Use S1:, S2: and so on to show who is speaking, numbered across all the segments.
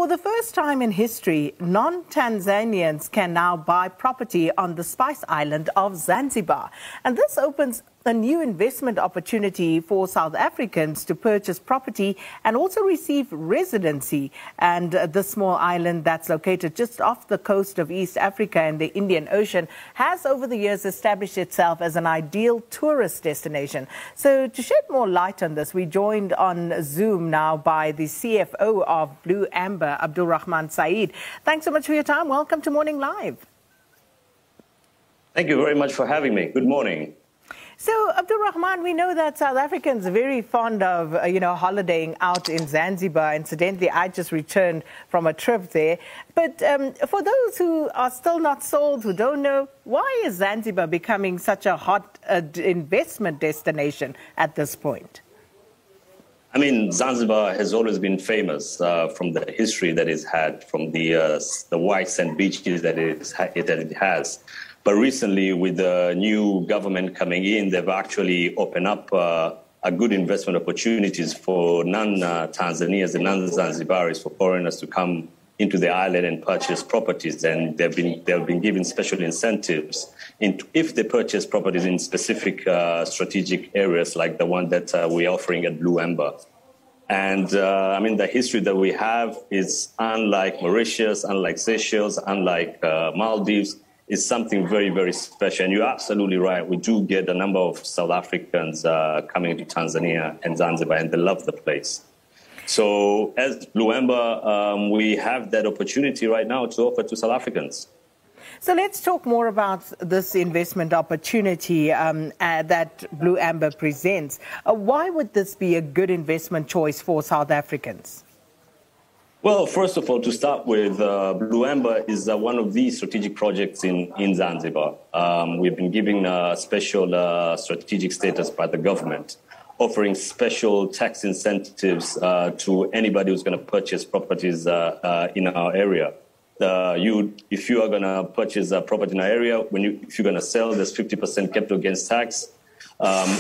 S1: For the first time in history, non-Tanzanians can now buy property on the Spice Island of Zanzibar. And this opens a new investment opportunity for South Africans to purchase property and also receive residency. And this small island that's located just off the coast of East Africa in the Indian Ocean has over the years established itself as an ideal tourist destination. So to shed more light on this, we joined on Zoom now by the CFO of Blue Amber, Abdul Rahman Saeed. Thanks so much for your time. Welcome to Morning Live.
S2: Thank you very much for having me. Good morning.
S1: So, Abdul Rahman, we know that South Africans are very fond of, holidaying out in Zanzibar. Incidentally, I just returned from a trip there. But for those who are still not sold, who don't know, why is Zanzibar becoming such a hot investment destination at this point?
S2: I mean, Zanzibar has always been famous from the history that it's had, from the white sand beaches that it has. But recently, with the new government coming in, they've actually opened up a good investment opportunities for non-Tanzanians and non-Zanzibaris, for foreigners to come into the island and purchase properties. And they've been given special incentives if they purchase properties in specific strategic areas like the one that we're offering at Blue Amber. And I mean, the history that we have is unlike Mauritius, unlike Seychelles, unlike Maldives. Is something very, very special. And you're absolutely right. We do get a number of South Africans coming to Tanzania and Zanzibar, and they love the place. So as Blue Amber, we have that opportunity right now to offer to South Africans.
S1: So let's talk more about this investment opportunity that Blue Amber presents. Why would this be a good investment choice for South Africans?
S2: Well, first of all, to start with, Blue Amber is one of the strategic projects in Zanzibar. We've been given a special strategic status by the government, offering special tax incentives to anybody who's going to purchase properties in our area. If you are going to purchase a property in our area, if you're going to sell, there's 50% capital gains tax.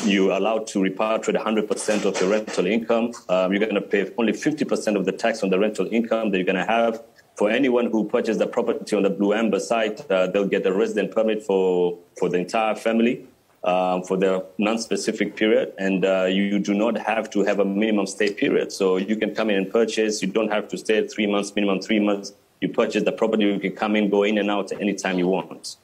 S2: You're allowed to repatriate 100% of your rental income. You're going to pay only 50% of the tax on the rental income that you're going to have. For anyone who purchased the property on the Blue Amber site, they'll get a resident permit for the entire family for the non-specific period. And you do not have to have a minimum stay period. So you can come in and purchase. You don't have to stay 3 months, minimum 3 months. You purchase the property, you can come in, go in and out anytime you want.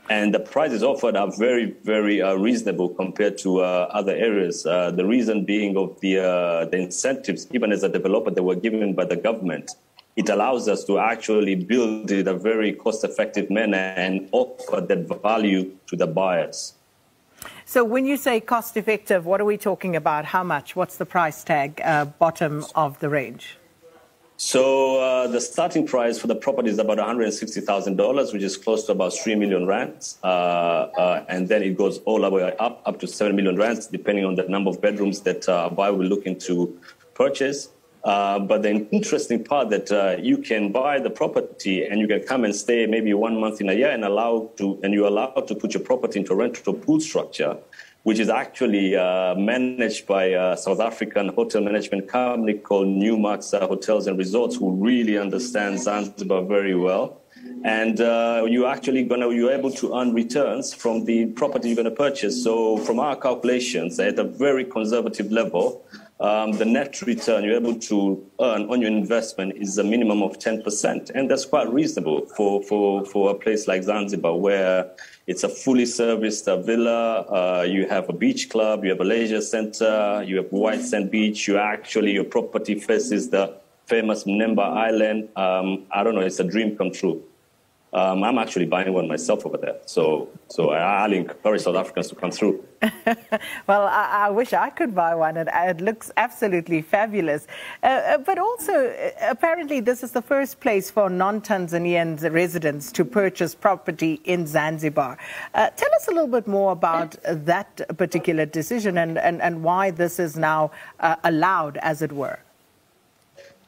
S2: And the prices offered are very, very reasonable compared to other areas. The reason being of the incentives, even as a developer, that were given by the government. It allows us to actually build it in a very cost-effective manner and offer that value to the buyers.
S1: So when you say cost-effective, what are we talking about? How much? What's the price tag, bottom of the range?
S2: So the starting price for the property is about $160,000, which is close to about 3 million rands. And then it goes all the way up to 7 million rands, depending on the number of bedrooms that a buyer will looking to purchase. But the interesting part that you can buy the property and you can come and stay maybe 1 month in a year and you're allowed to put your property into a rental pool structure, which is actually managed by a South African hotel management company called Newmark's Hotels and Resorts, who really understands Zanzibar very well. And you're able to earn returns from the property you're going to purchase. So from our calculations, at a very conservative level, the net return you're able to earn on your investment is a minimum of 10%. And that's quite reasonable for a place like Zanzibar, where it's a fully serviced villa. You have a beach club, you have a leisure center, you have white sand beach. Your property faces the famous Mnemba Island. I don't know, it's a dream come true. I'm actually buying one myself over there. So I'll encourage South Africans to come through.
S1: Well, I wish I could buy one. It looks absolutely fabulous. But also, apparently, this is the first place for non-Tanzanian residents to purchase property in Zanzibar. Tell us a little bit more about that particular decision and why this is now allowed, as it were.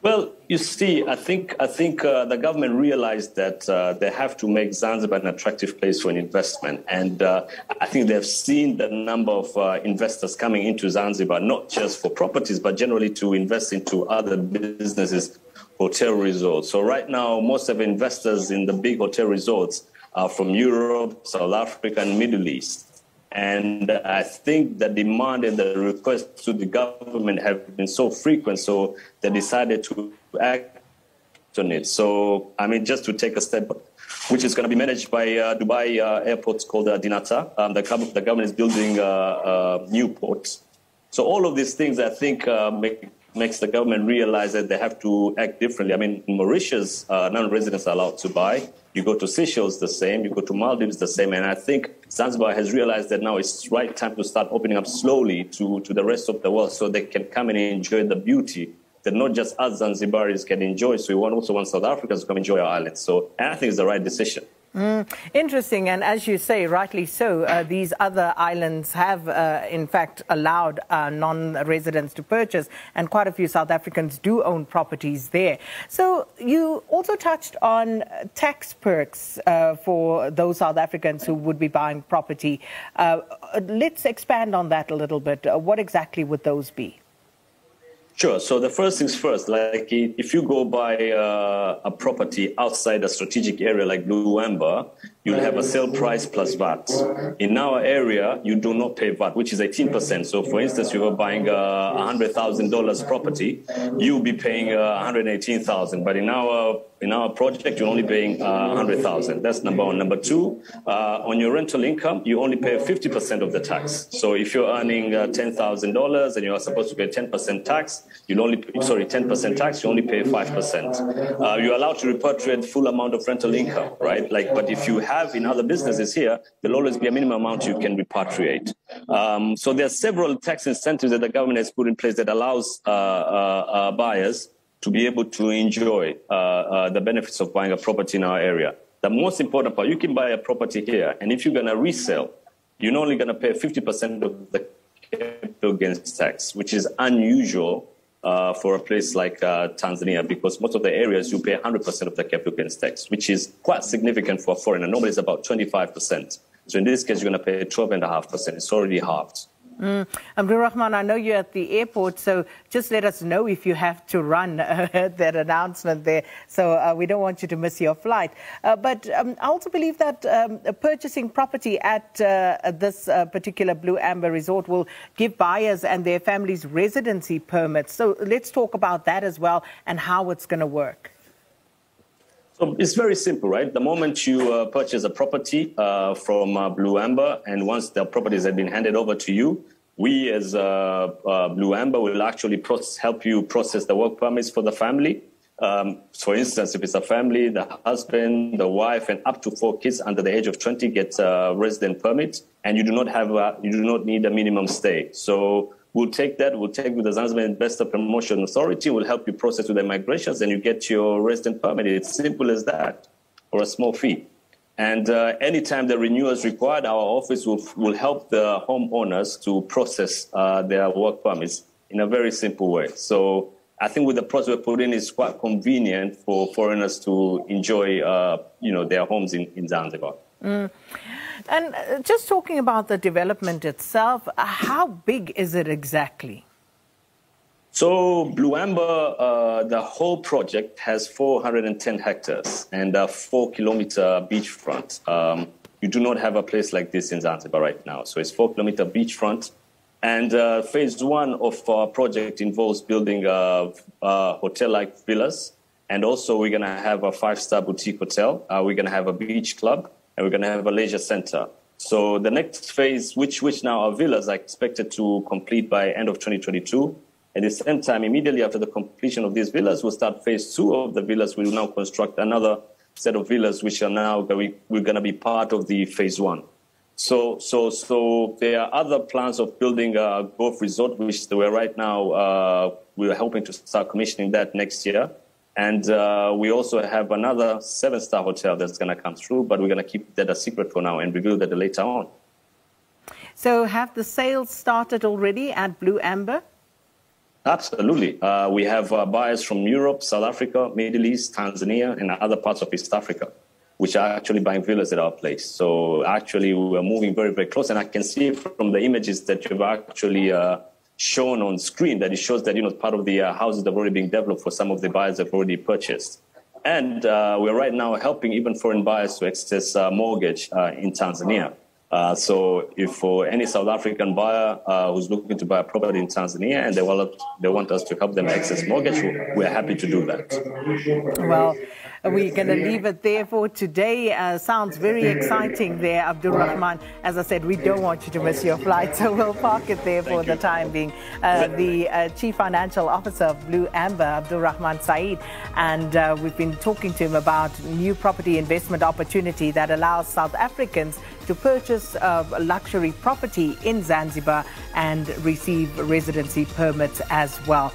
S2: Well, you see, I think the government realized that they have to make Zanzibar an attractive place for an investment. And I think they've seen the number of investors coming into Zanzibar, not just for properties, but generally to invest into other businesses hotel resorts. So right now, most of the investors in the big hotel resorts are from Europe, South Africa, and Middle East. And I think the demand and the requests to the government have been so frequent, so they decided to act on it. So, I mean, just to take a step, which is going to be managed by Dubai airports called Dinata. The government is building new ports. So all of these things, I think, makes the government realize that they have to act differently. I mean, in Mauritius, non-residents are allowed to buy. You go to Seychelles, the same. You go to Maldives, the same. And I think Zanzibar has realized that now it's right time to start opening up slowly to the rest of the world so they can come and enjoy the beauty that not just us Zanzibaris can enjoy. So we also want South Africans to come enjoy our island. So I think it's the right decision.
S1: Interesting, and as you say, rightly so, these other islands have, in fact, allowed non-residents to purchase, and quite a few South Africans do own properties there. So you also touched on tax perks for those South Africans who would be buying property. Let's expand on that a little bit. What exactly would those be?
S2: Sure. So the first things first, like if you go buy a property outside a strategic area like Blue Amber, you'll have a sale price plus VAT. In our area, you do not pay VAT, which is 18%. So for instance, you were buying a $100,000 property, you'll be paying $118,000. But in our project, you're only paying $100,000. That's number one. Number two, on your rental income, you only pay 50% of the tax. So if you're earning $10,000 and you are supposed to pay 10% tax, 10% tax, you only pay 5%. You're allowed to repatriate full amount of rental income, right? But if you have in other businesses here, there'll always be a minimum amount you can repatriate. So there are several tax incentives that the government has put in place that allows buyers to be able to enjoy the benefits of buying a property in our area. The most important part, you can buy a property here, and if you're going to resell, you're only going to pay 50% of the capital gains tax, which is unusual for a place like Tanzania, because most of the areas you pay 100% of the capital gains tax, which is quite significant for a foreigner. Normally it's about 25%. So in this case, you're going to pay 12.5%. It's already halved.
S1: Abdul Rahman, I know you're at the airport, so just let us know if you have to run that announcement there. So we don't want you to miss your flight. But I also believe that purchasing property at this particular Blue Amber resort will give buyers and their families residency permits. So let's talk about that as well and how it's going to work.
S2: So it's very simple, right? The moment you purchase a property from Blue Amber, and once the properties have been handed over to you, we as Blue Amber will actually help you process the work permits for the family. For instance, if it's a family, the husband, the wife, and up to 4 kids under the age of 20 get a resident permit, and you do not need a minimum stay. So we'll take with the Zanzibar Investor Promotion Authority. We'll help you process with the migrations, and you get your resident permit. It's simple as that, for a small fee. And anytime the renewal is required, our office will help the homeowners to process their work permits in a very simple way. So I think with the process we put in, it's quite convenient for foreigners to enjoy, their homes in Zanzibar.
S1: And just talking about the development itself, how big is it exactly?
S2: So Blue Amber, the whole project has 410 hectares and a 4-kilometer beachfront. You do not have a place like this in Zanzibar right now. So it's 4-kilometer beachfront. And phase one of our project involves building hotel-like villas. And also we're going to have a 5-star boutique hotel. We're going to have a beach club, and we're going to have a leisure center. So the next phase, which now our villas, are expected to complete by end of 2022. At the same time, immediately after the completion of these villas, we'll start phase 2 of the villas. We will now construct another set of villas, which are now we're going to be part of the phase 1. So there are other plans of building a golf resort, which we're right now, we're hoping to start commissioning that next year. And we also have another 7-star hotel that's going to come through, but we're going to keep that a secret for now and reveal that later on.
S1: So have the sales started already at Blue Amber?
S2: Absolutely. We have buyers from Europe, South Africa, Middle East, Tanzania, and other parts of East Africa, which are actually buying villas at our place. So actually, we're moving very, very close. And I can see from the images that you've actually shown on screen, that it shows that, part of the houses have already been developed for some of the buyers have already purchased. And we're right now helping even foreign buyers to access mortgage in Tanzania. So if for any South African buyer who's looking to buy a property in Tanzania and they want us to help them access mortgage, we're happy to do that.
S1: Well, we're going to leave it there for today. Sounds very exciting there, Abdul Rahman. As I said, we don't want you to miss your flight, so we'll park it there for the time being. The Chief Financial Officer of Blue Amber, Abdul Rahman Saeed, and we've been talking to him about new property investment opportunity that allows South Africans to purchase luxury property in Zanzibar and receive residency permits as well.